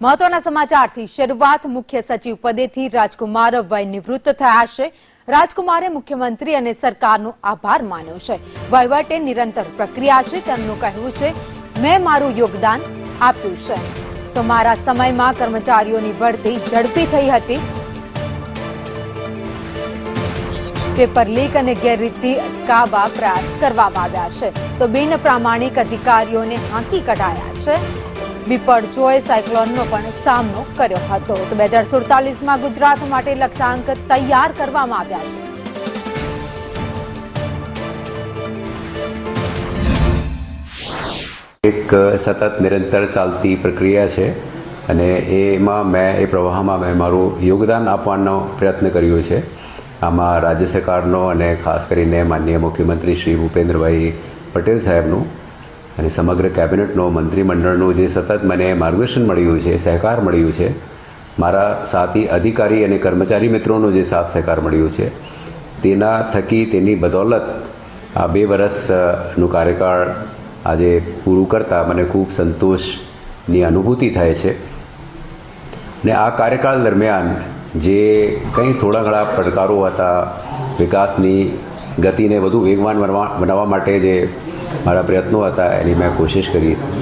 મહત્વના સમાચારથી શરૂઆત મુખ્ય સચિવ પદેથી રાજકુમાર વય નિવૃત્ત થયા છે। રાજકુમારે મુખ્યમંત્રી અને સરકારનો આભાર માન્યો છે। વહીવટ એ નિરંતર પ્રક્રિયા છે તેમનું કહેવું છે, મેં મારું યોગદાન આપ્યું છે તો મારા સમયમાં કર્મચારીઓની ભરતી ઝડપી થઈ હતી। પેપર લીક અને ગેરરીતિ અટકાવવા પ્રયાસ કરવામાં આવ્યા છે તો બિન પ્રામાણિક અધિકારીઓને હાંકી કઢાયા છે। બિપરજોય સાયક્લોનનો પણ સામનો કર્યો હતો તો 2047માં ગુજરાત માટે લક્ષ્યાંક તૈયાર કરવામાં આવ્યા છે। એક સતત નિરંતર ચાલતી પ્રક્રિયા છે અને એમાં મેં એ પ્રવાહમાં મેં મારું યોગદાન આપવાનો પ્રયત્ન કર્યો છે। આમાં રાજ્ય સરકારનો અને ખાસ કરીને માનનીય મુખ્યમંત્રી શ્રી ભૂપેન્દ્રભાઈ પટેલ સાહેબનું અને સમગ્ર કેબિનેટનો મંત્રીમંડળનું જે સતત મને માર્ગદર્શન મળ્યું છે, સહકાર મળ્યું છે, મારા સાથી અધિકારી અને કર્મચારી મિત્રોનો જે સાથ સહકાર મળ્યું છે, તેના થકી તેની બદૌલત આ 2 વર્ષનું કાર્યકાળ આજે પૂરું કરતાં મને ખૂબ સંતોષની અનુભૂતિ થાય છે। ને આ કાર્યકાળ દરમિયાન જે કંઈ થોડા ઘણા પડકારો હતા, વિકાસની ગતિને વધુ વેગવાન બનાવવા માટે જે મારા પ્રયત્નો હતા એની મેં કોશિશ કરી હતી।